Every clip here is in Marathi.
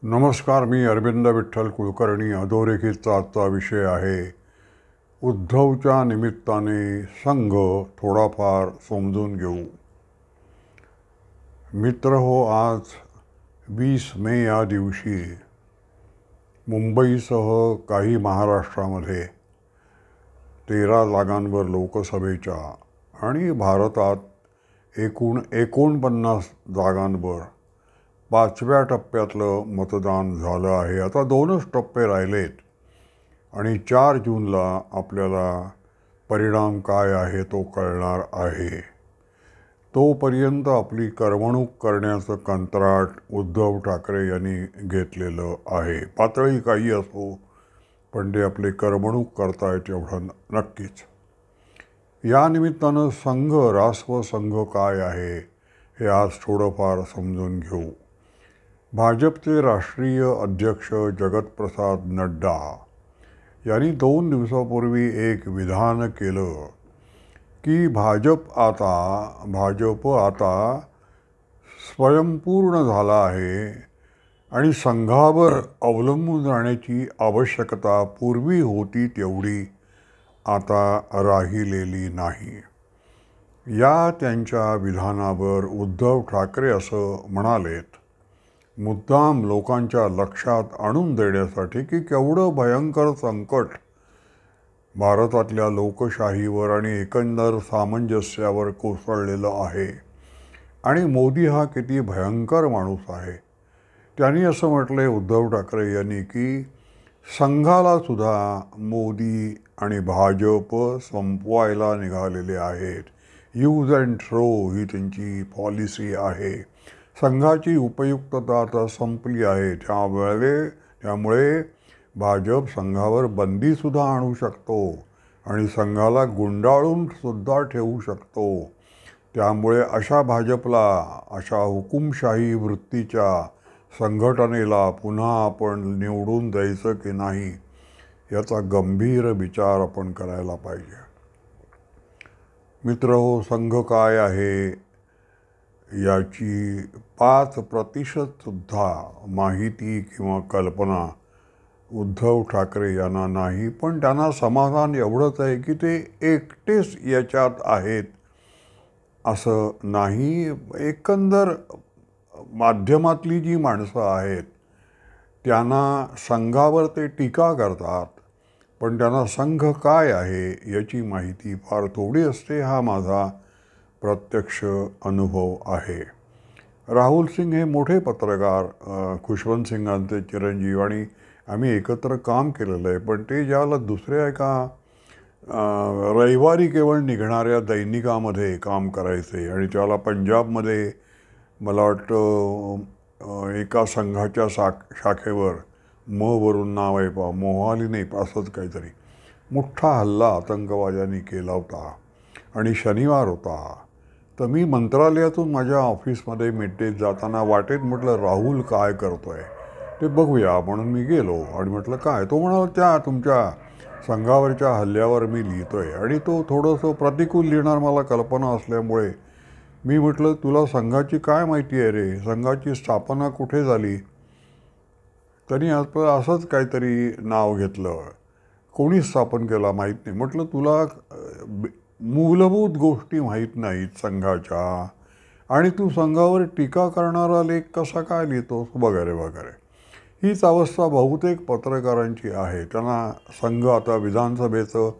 नमस्कार. मी अरविंद विठ्ठल कुलकर्णी. अधोरेखितचा आजचा विषय आहे उद्धवच्या निमित्ताने संघ थोडाफार समजून घेऊ. मित्र हो, आज 20 मे या दिवशी मुंबईसह काही महाराष्ट्रामध्ये 13 जागांवर लोकसभेच्या आणि भारतात एकूण 49 जागांवर 5व्या टप्प्यातलं मतदान झालं आहे. आता 2च टप्पे राहिलेत आणि 4 जूनला आपल्याला परिणाम काय आहे तो कळणार आहे. तोपर्यंत आपली करमणूक करण्याचं कंत्राट उद्धव ठाकरे यांनी घेतलेलं आहे. पातळी काही असो, पण ते आपली करमणूक करतायत एवढं नक्कीच. या निमित्तानं संघ, राष्ट्र संघ काय आहे हे आज थोडंफार समजून घेऊ. भाजपचे राष्ट्रीय अध्यक्ष जगतप्रसाद नड्डा यांनी 2 दिवसापूर्वी एक विधान केलं की भाजप आता स्वयंपूर्ण झाला आहे आणि संघावर अवलंबून राहण्याची आवश्यकता पूर्वी होती तेवढी आता राहिलेली नाही. या त्यांच्या विधानावर उद्धव ठाकरे असं म्हणालेत, मुद्दाम लोकांच्या लक्षात आणून देण्यासाठी की केवढं भयंकर संकट भारतातल्या लोकशाहीवर आणि एकंदर सामंजस्यावर कोसळलेलं आहे आणि मोदी हा किती भयंकर माणूस आहे. त्यांनी असं म्हटलंय उद्धव ठाकरे यांनी की संघाला सुद्धा मोदी आणि भाजप संपवायला निघालेले आहेत. यूज अँड थ्रो ही त्यांची पॉलिसी आहे. संघाची उपयुक्तता आता संपली आहे. त्यामुळे भाजप संघावर बंदीसुद्धा आणू शकतो आणि संघाला गुंडाळून सुद्धा ठेवू शकतो. त्यामुळे अशा भाजपला, अशा हुकुमशाही वृत्तीच्या संघटनेला पुन्हा आपण निवडून द्यायचं की नाही याचा गंभीर विचार आपण करायला पाहिजे. मित्रहो, संघ काय आहे याची 5% सुद्धा माहिती किंवा कल्पना उद्धव ठाकरे यांना नाही. पण त्यांना समाधान एवढंच आहे की ते एकटेच याच्यात आहेत असं नाही. एकंदर माध्यमातली जी माणसं आहेत त्यांना संघावर ते टीका करतात, पण त्यांना संघ काय आहे याची माहिती फार थोडी असते. हा माझा प्रत्यक्ष अनुभव आहे. राहुल सिंग हे मोठे पत्रकार, खुशवंत सिंगांचे चिरंजीव, आणि आम्ही एकत्र काम केलेलं आहे. पण ते ज्याला दुसऱ्या एका रविवारी केवळ निघणाऱ्या दैनिकामध्ये काम करायचे आणि त्याला पंजाबमध्ये मला वाटतं एका संघाच्या शाखेवर वरून नाव आहे, मोहाली नाही असंच काहीतरी, मोठा हल्ला आतंकवाद्यांनी केला होता आणि शनिवार होता. तर मी मंत्रालयातून माझ्या ऑफिसमध्ये मिडडेत जाताना वाटेत म्हटलं राहुल काय करतोय ते बघूया म्हणून मी गेलो आणि म्हटलं काय. तो म्हणाला त्या तुमच्या संघावरच्या हल्ल्यावर मी लिहितोय आणि तो थोडंसं प्रतिकूल लिहिणार मला कल्पना असल्यामुळे मी म्हटलं तुला संघाची काय माहिती आहे रे, संघाची स्थापना कुठे झाली. त्यांनी असंच काहीतरी नाव घेतलं, कोणी स्थापन केला माहीत नाही. म्हटलं तुला मूलभूत गोष्टी माहीत नाहीत संघाच्या आणि तू संघावर टीका करणारा लेख कसा काय लिहितोस वगैरे वगैरे. हीच अवस्था बहुतेक पत्रकारांची आहे. त्यांना संघ, आता विधानसभेचं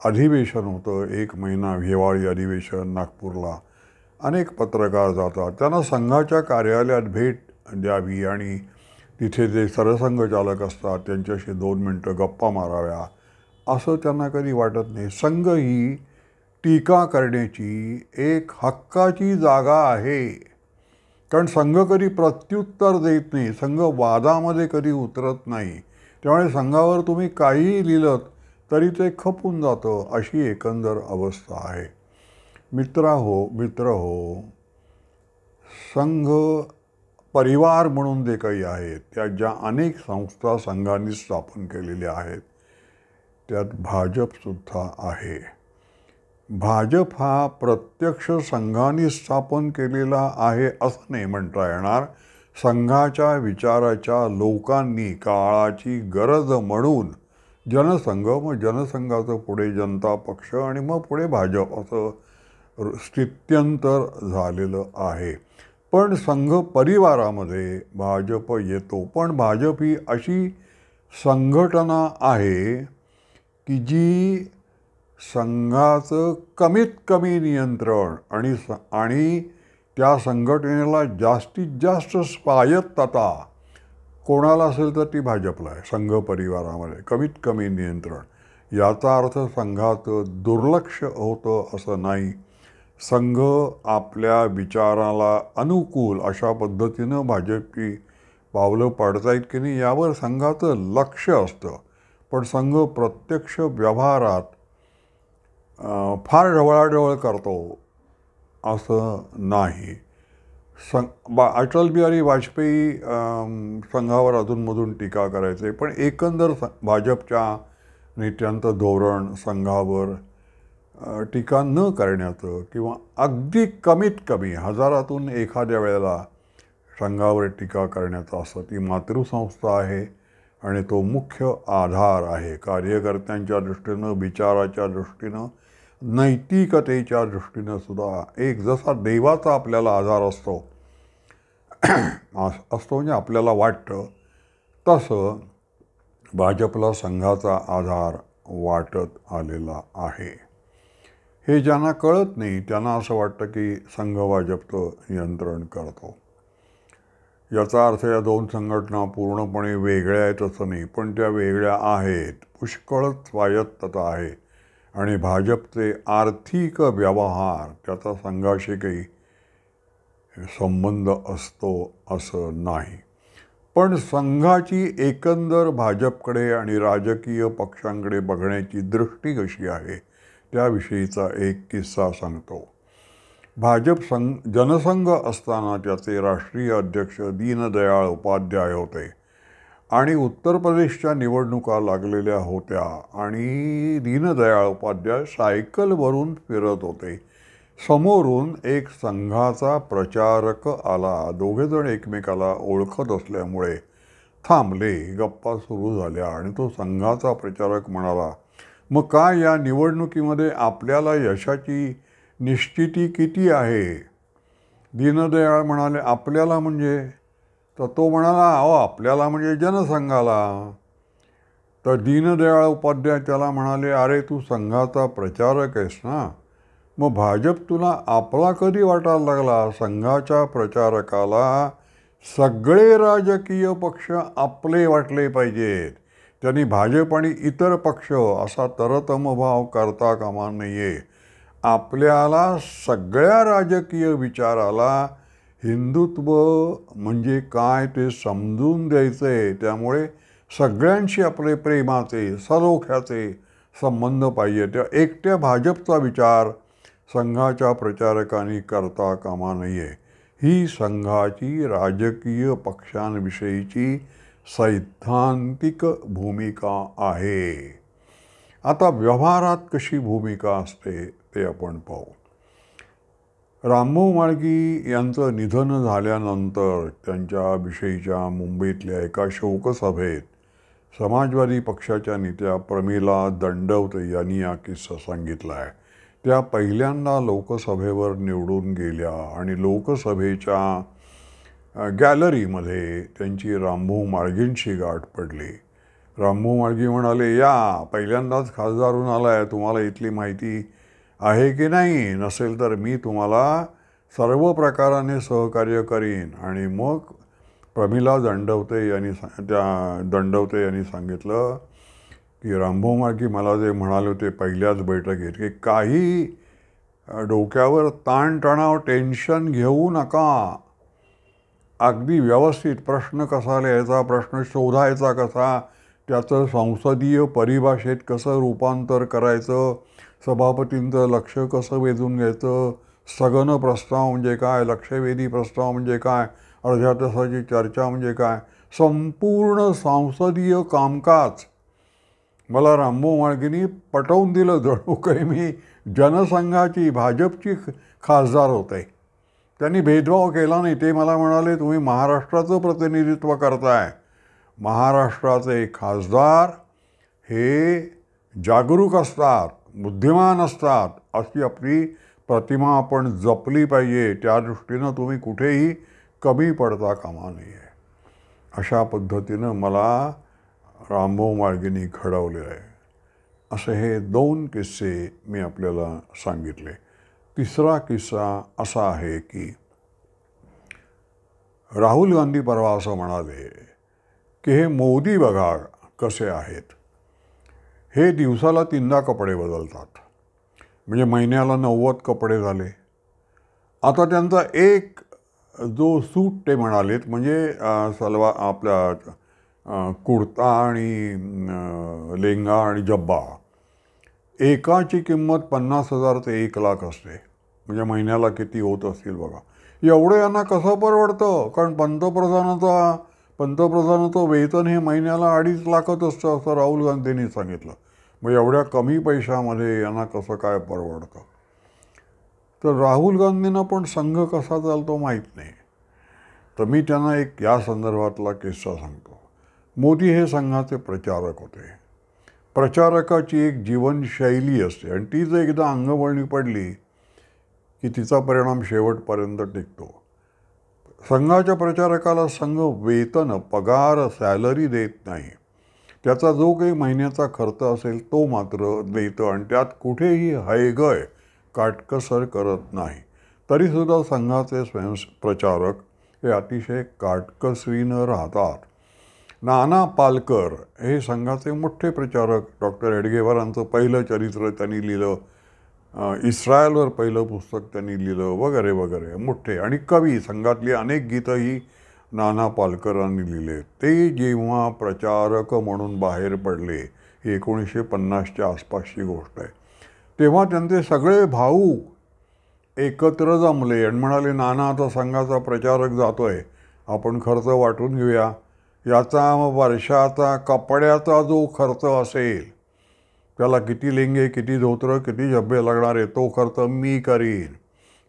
अधिवेशन होतं 1 महिना, हिवाळी अधिवेशन नागपूरला. अनेक पत्रकार जातात, त्यांना संघाच्या कार्यालयात भेट द्यावी आणि तिथे जे सरसंघचालक असतात त्यांच्याशी 2 मिनटं गप्पा माराव्या असं त्यांना कधी वाटत नाही. संघ ही टीका करण्याची एक हक्काची जागा आहे, कारण संघ कधी प्रत्युत्तर देत नाही, संघ वादामध्ये कधी उतरत नाही. त्यामुळे संघावर तुम्ही काहीही लिहिलं तरी ते खपून जातं, अशी एकंदर अवस्था आहे. मित्र हो, संघ परिवार म्हणून जे काही आहेत त्या ज्या अनेक संस्था संघांनी स्थापन केलेल्या आहेत त्यात भाजपसुद्धा आहे. भाजप हा प्रत्यक्ष संघाने स्थापन केलेला आहे असं नाही म्हणता येणार. संघाच्या विचाराच्या लोकांनी काळाची गरज म्हणून जनसंघ, मग जनसंघाचं पुढे जनता पक्ष आणि मग पुढे भाजप असं स्थित्यंतर झालेलं आहे. पण संघ परिवारामध्ये भाजप येतो. पण भाजप ही अशी संघटना आहे की जी संघाचं कमीत कमी नियंत्रण आणि त्या संघटनेला जास्तीत जास्त स्वायत्तता कोणाला असेल तर ती भाजपला आहे. संघ परिवारामध्ये कमीत कमी नियंत्रण. याचा अर्थ संघाचं दुर्लक्ष होतं असं नाही. संघ आपल्या विचाराला अनुकूल अशा पद्धतीनं भाजपची पावलं पाडतायत की नाही यावर संघाचं लक्ष असतं. पण संघ प्रत्यक्ष व्यवहारात फार ढवळाढवळ करतो असं नाही. अटल बिहारी वाजपेयी संघावर अधूनमधून टीका करायचे, पण एकंदर भाजपच्या नेत्यांचं धोरण संघावर टीका न करण्याचं किंवा अगदी कमीत कमी हजारातून एखाद्या वेळेला संघावर टीका करण्याचं असं. ती मातृसंस्था आहे आणि तो मुख्य आधार आहे कार्यकर्त्यांच्या दृष्टीनं, विचाराच्या दृष्टीनं, नैतिकतेच्या दृष्टीनं सुद्धा. एक जसा देवाचा आपल्याला आधार असतो म्हणजे आपल्याला वाटतं, तसं भाजपला संघाचा आधार वाटत आलेला आहे. हे ज्यांना कळत नाही त्यांना असं वाटतं की संघ भाजपचं नियंत्रण करतो. याचा अर्थ या दोन संघटना पूर्णपणे वेगळ्या आहेत असं नाही, पण त्या वेगळ्या आहेत. पुष्कळच स्वायत्तता आहे आणि भाजपचे आर्थिक व्यवहार त्याचा संघाशी काही संबंध असतो असं नाही. पण संघाची एकंदर भाजपकडे आणि राजकीय पक्षांकडे बघण्याची दृष्टी कशी आहे त्याविषयीचा एक किस्सा सांगतो. भाजप जनसंघ असताना त्याचे राष्ट्रीय अध्यक्ष दीनदयाळ उपाध्याय होते आणि उत्तर प्रदेशच्या निवडणुका लागलेल्या होत्या आणि दीनदयाळ उपाध्याय सायकलवरून फिरत होते. समोरून एक संघाचा प्रचारक आला. दोघेजण एकमेकाला ओळखत असल्यामुळे थांबले. गप्पा सुरू झाल्या आणि तो संघाचा प्रचारक म्हणाला, मग काय या निवडणुकीमध्ये आपल्याला यशाची निश्चिती किती आहे? दीनदयाळ म्हणाले, आपल्याला म्हणजे? तर तो म्हणाला, आपल्याला म्हणजे जनसंघाला. तर दीनदयाळ उपाध्याय त्याला म्हणाले, अरे तू संघाचा प्रचारक आहेस ना, मग भाजप तुला आपला कधी वाटायला लागला? संघाच्या प्रचारकाला सगळे राजकीय पक्ष आपले वाटले पाहिजेत. त्यांनी भाजप आणि इतर पक्ष असा तरतमभाव करता कामा नये. आपल्याला सगळ्या राजकीय विचाराला हिंदुत्व म्हणजे काय ते समजून द्यायचं आहे. त्यामुळे सगळ्यांशी आपले प्रेमाचे, सलोख्याचे संबंध पाहिजे. त्या एकट्या भाजपचा विचार संघाच्या प्रचारकांनी करता कामा नये. ही संघाची राजकीय पक्षांविषयीची सैद्धांतिक भूमिका आहे. आता व्यवहारात कशी भूमिका असते ते आपण पाहू. रामभाऊ म्हाळगी यांचं निधन झाल्यानंतर त्यांच्याविषयीच्या मुंबईतल्या एका शोकसभेत समाजवादी पक्षाच्या नेत्या प्रमिला दंडवते यांनी हा किस्सा सांगितला आहे. त्या पहिल्यांदा लोकसभेवर निवडून गेल्या आणि लोकसभेच्या गॅलरीमध्ये त्यांची रामभाऊ म्हाळगींशी गाठ पडली. रामभाऊ म्हाळगी म्हणाले, या पहिल्यांदाच खासदार होऊन आलाय, तुम्हाला इथली माहिती आहे की नाही? नसेल तर मी तुम्हाला सर्व प्रकाराने सहकार्य करीन. आणि मग प्रमिला दंडवते यांनी सांगितलं की रामभाऊ म्हाळगी मला जे म्हणाले होते पहिल्याच बैठकीत की काही डोक्यावर ताणतणाव, टेन्शन घेऊ नका. अगदी व्यवस्थित प्रश्न कसा लिहायचा, प्रश्न शोधायचा कसा, त्याचं संसदीय परिभाषेत कसं रूपांतर करायचं, सभापतींचं लक्ष कसं वेधून घ्यायचं, स्थगन प्रस्ताव म्हणजे काय, लक्षवेधी प्रस्ताव म्हणजे काय, अर्ध्या तासाची चर्चा म्हणजे काय, संपूर्ण संसदीय कामकाज मला रामभाऊ म्हाळगींनी पटवून दिलं. जणू काही मी जनसंघाची, भाजपची खासदार होते. त्यांनी भेदभाव केला नाही. ते मला म्हणाले, तुम्ही महाराष्ट्राचं प्रतिनिधित्व करताय, महाराष्ट्राचे खासदार हे जागरूक असतात, बुद्धिमान असतात, अशी आपली प्रतिमा आपण जपली पाहिजे. त्या दृष्टीनं तुम्ही कुठेही कमी पडता कामा नये. अशा पद्धतीनं मला रामभाऊ म्हाळगींनी घडवले आहे. असे हे 2 किस्से मी आपल्याला सांगितले. तिसरा किस्सा असा आहे की राहुल गांधी परवा असं म्हणाले की हे मोदी बघा कसे आहेत, हे दिवसाला 3दा कपडे बदलतात, म्हणजे महिन्याला 90 कपडे झाले. आता त्यांचा एक जो सूट ते म्हणालेत, म्हणजे आपल्या कुर्ता आणि लेंगा आणि जब्बा, एकाची किंमत 50,000 ते 1,00,000 असते. म्हणजे महिन्याला किती होत असतील बघा. एवढं यांना कसं परवडतं? कारण पंतप्रधानाचं वेतन हे महिन्याला 2.5 लाख असतं, असं राहुल गांधींनी सांगितलं. मग एवढ्या कमी पैशामध्ये यांना कसं काय परवडतं? तर राहुल गांधींना पण संघ कसा चालतो माहीत नाही. तर मी त्यांना एक या संदर्भातला किस्सा सांगतो. मोदी हे संघाचे प्रचारक होते. प्रचारकाची एक जीवनशैली असते आणि ती जर एकदा अंगवळणी पडली की तिचा परिणाम शेवटपर्यंत टिकतो. संघाच्या प्रचारकाला संघ वेतन, पगार, सॅलरी देत नाही. त्याचा जो काही महिन्याचा खर्च असेल तो मात्र देतं आणि त्यात कुठेही हयगय काटकसर करत नाही. तरीसुद्धा संघाचे प्रचारक हे अतिशय काटकसरीनं राहतात. नाना पालकर हे संघाचे मोठे प्रचारक. डॉक्टर एडगेवारांचं पहिलं चरित्र त्यांनी लिहिलं, इस्रायलवर पहिलं पुस्तक त्यांनी लिहिलं, वगैरे वगैरे मोठे. आणि कवी, संघातली अनेक गीतंही नाना पालकरांनी लिहिले. ते जेव्हा प्रचारक म्हणून बाहेर पडले, ही 1950च्या आसपासची गोष्ट आहे, तेव्हा त्यांचे सगळे भाऊ एकत्र जमले आणि म्हणाले, नाना आता संघाचा प्रचारक जातोय, आपण खर्च वाटून घेऊया. याचा वर्षाचा कपड्याचा जो खर्च असेल, त्याला किती लेंगे, किती धोतर, किती झब्बे लागणार आहे, तो खर्च मी करीन.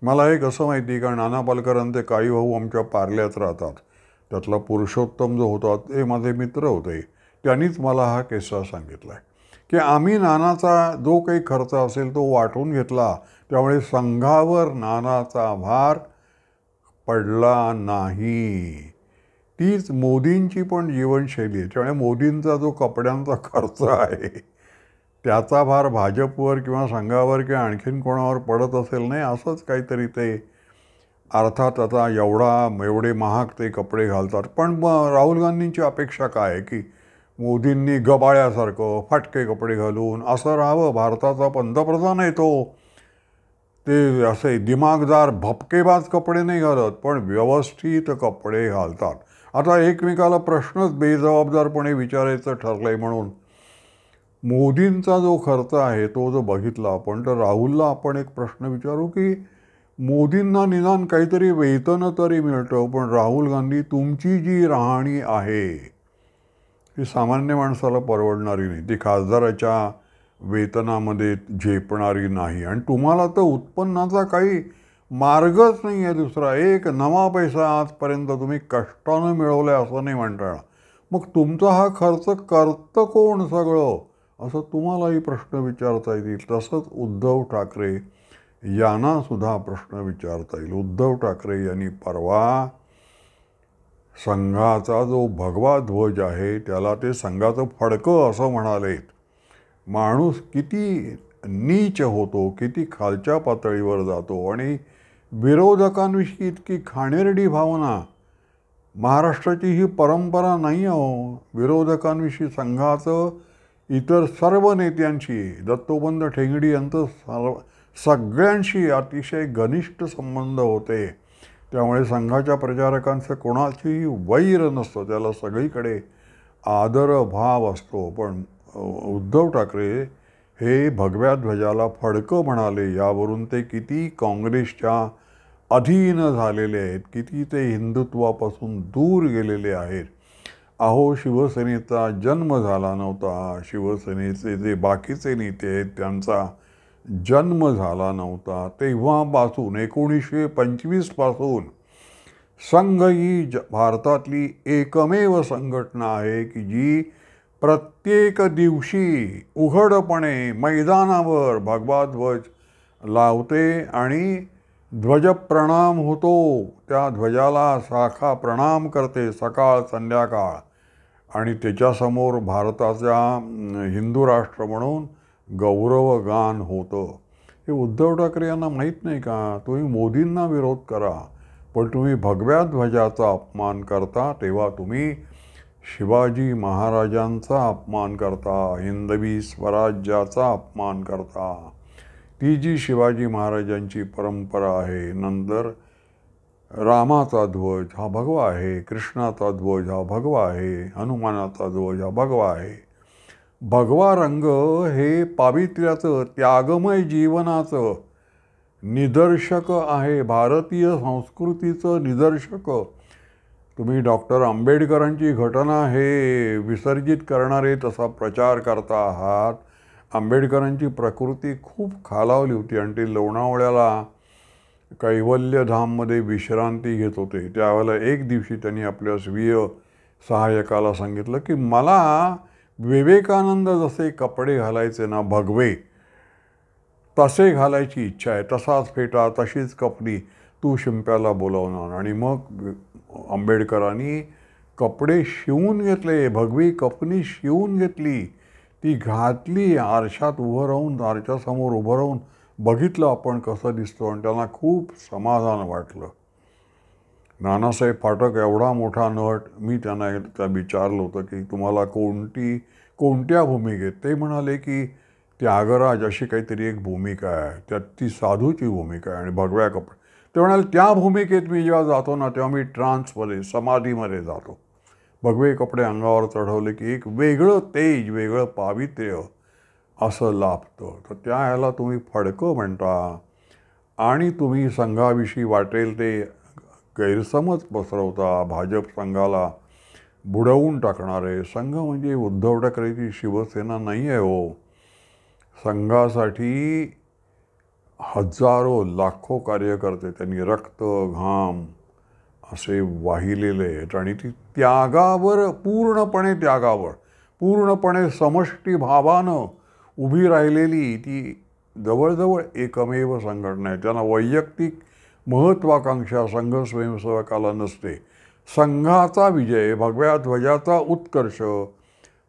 मला हे कसं माहिती, कारण नाना पालकरांचे काही भाऊ आमच्या पार्ल्यात राहतात. त्यातला पुरुषोत्तम जो होता ते माझे मित्र होते. त्यांनीच मला हा किस्सा सांगितला आहे की आम्ही नानाचा जो काही खर्च असेल तो वाटून घेतला, त्यामुळे संघावर नानाचा भार पडला नाही. तीच मोदींची पण जीवनशैली आहे. त्यामुळे मोदींचा जो कपड्यांचा खर्च आहे त्याचा भार भाजपवर किंवा संघावर किंवा आणखीन कोणावर पडत असेल नाही, असंच काहीतरी ते. अर्थात आता एवढे महाग ते कपडे घालतात. पण मग राहुल गांधींची अपेक्षा काय आहे की मोदींनी गबाळ्यासारखं फाटके कपडे घालून असं राहावं. भारताचा पंतप्रधान आहे तो. ते असे दिमागदार भपकेबाज कपडे नाही घालत, पण व्यवस्थित कपडे घालतात. आता एकमेकाला प्रश्नच बेजबाबदारपणे विचारायचं ठरलंय म्हणून मोदींचा जो खर्च आहे तो जो बघितला आपण, तर राहुलला आपण एक प्रश्न विचारू की मोदींना निदान काहीतरी वेतन तरी मिळतं, पण राहुल गांधी तुमची जी राहणी आहे ती सामान्य माणसाला परवडणारी नाही, ती खासदाराच्या वेतनामध्ये झेपणारी नाही. आणि तुम्हाला तर उत्पन्नाचा काही मार्गच नाही आहे दुसरा. एक नवा पैसा आजपर्यंत तुम्ही कष्टानं मिळवला आहे असं नाही म्हणता येणार. मग तुमचा हा खर्च करतं कोण सगळं, असं तुम्हालाही प्रश्न विचारता येतील. तसंच उद्धव ठाकरे यांना सुद्धा प्रश्न विचारता येईल. उद्धव ठाकरे यांनी परवा संघाचा जो भगवा ध्वज आहे त्याला ते संघाचं फडकं असं म्हणालेत. माणूस किती नीच होतो, किती खालच्या पातळीवर जातो आणि विरोधकांविषयी इतकी घाणेरडी भावना. महाराष्ट्राची ही परंपरा नाही हो. विरोधकांविषयी संघाचं इतर सर्व नेत्यांशी, दत्तोपंत ठेंगडी यांचं सगळ्यांशी अतिशय घनिष्ठ संबंध होते. त्यामुळे संघाच्या प्रचारकांचं कोणाचीही वैर नसतं, त्याला सगळीकडे आदरभाव असतो. पण उद्धव ठाकरे हे भगव्या ध्वजाला फडकं म्हणाले. यावरून ते किती काँग्रेसच्या अधीन झालेले आहेत, किती ते हिंदुत्वापासून दूर गेलेले आहेत. अहो, शिवसेनेचा जन्म झाला नव्हता. शिवसेनेचे जे बाकीचे नेते आहेत त्यांचा जन्म झाला नव्हता तेव्हापासून 1925 पासून संघ ही भारतातली एकमेव संघटना आहे की जी प्रत्येक दिवशी उघडपणे मैदानावर भगवा ध्वज लावते आणि ध्वजप्रणाम होतो. त्या ध्वजाला शाखा प्रणाम करते सकाळ संध्याकाळ आणि त्याच्यासमोर भारताच्या हिंदू राष्ट्र म्हणून गौरवगान होतं. हे उद्धव ठाकरे यांना माहीत नाही का? तुम्ही मोदींना विरोध करा, पण तुम्ही भगव्या ध्वजाचा अपमान करता तेव्हा तुम्ही शिवाजी महाराजांचा अपमान करता, हिंदवी स्वराज्याचा अपमान करता. ती जी शिवाजी महाराजांची परंपरा आहे. नंतर रामाचा ध्वज हा भगवा आहे, कृष्णाचा ध्वज हा भगवा आहे, हनुमानाचा ध्वज हा भगवा आहे. भगवा रंग हे पावित्र्याचं, त्यागमय जीवनाचं निदर्शक आहे, भारतीय संस्कृतीचं निदर्शक. तुम्ही डॉक्टर आंबेडकरांची घटना हे विसर्जित करणारे तसा प्रचार करता आहात. आंबेडकरांची प्रकृती खूप खालावली होती आणि ते लोणावळ्याला कैवल्यधाममध्ये विश्रांती घेत होते. त्यावेळेला एक दिवशी त्यांनी आपल्या स्वीय सहाय्यकाला सांगितलं की मला विवेकानंद जसे कपडे घालायचे ना भगवे, तसे घालायची इच्छा आहे. तसाच फेटा, तशीच कपडी तू शिंप्याला बोलावणार. आणि मग आंबेडकरांनी कपडे शिवून घेतले, भगवी कपनी शिवून घेतली, ती घातली. आरशात उभं राहून, आरशासमोर उभं राहून बघितलं आपण कसं दिसतो आणि त्यांना खूप समाधान वाटलं. नानासाहेब फाटक एवढा मोठा नट, मी त्यांना एकदा विचारलं होतं की तुम्हाला कोणत्या भूमिकेत? ते म्हणाले की त्यागराज अशी काहीतरी एक भूमिका आहे, त्यात ती साधूची भूमिका आहे आणि भगव्या कपडे. ते म्हणाले त्या भूमिकेत मी जेव्हा जातो ना तेव्हा मी ट्रान्समध्ये, समाधीमध्ये जातो. भगवे कपडे अंगावर चढवले की एक वेगळं तेज, वेगळं पावित्र्य असं लाभतं. तर त्या ह्याला तुम्ही फडकं म्हणता आणि तुम्ही संघाविषयी वाटेल ते गैरसमज पसरवता. भाजप संघाला बुडवून टाकणारे. संघ म्हणजे उद्धव ठाकरेची शिवसेना नाही आहे हो. संघासाठी हजारो लाखो कार्यकर्ते त्यांनी रक्त घाम असे वाहिलेले आहेत आणि ती त्यागावर, पूर्णपणे समष्टी भावानं उभी राहिलेली ती जवळजवळ एकमेव संघटना आहे. त्यांना वैयक्तिक महत्त्वाकांक्षा संघ स्वयंसेवकाला नसते. संघाचा विजय, भगव्या ध्वजाचा उत्कर्ष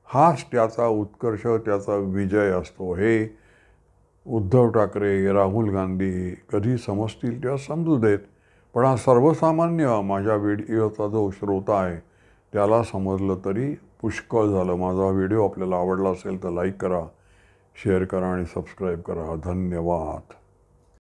हाच त्याचा उत्कर्ष, त्याचा विजय असतो. हे उद्धव ठाकरे, राहुल गांधी कधी समजतील तेव्हा समजू देत. पण हा सर्वसामान्य माझ्या व्हिडिओचा जो श्रोता आहे त्याला समजलं तरी पुष्कळ झालं. माझा व्हिडिओ आपल्याला आवडला असेल तर लाईक करा, शेअर करा आणि सबस्क्राईब करा. धन्यवाद.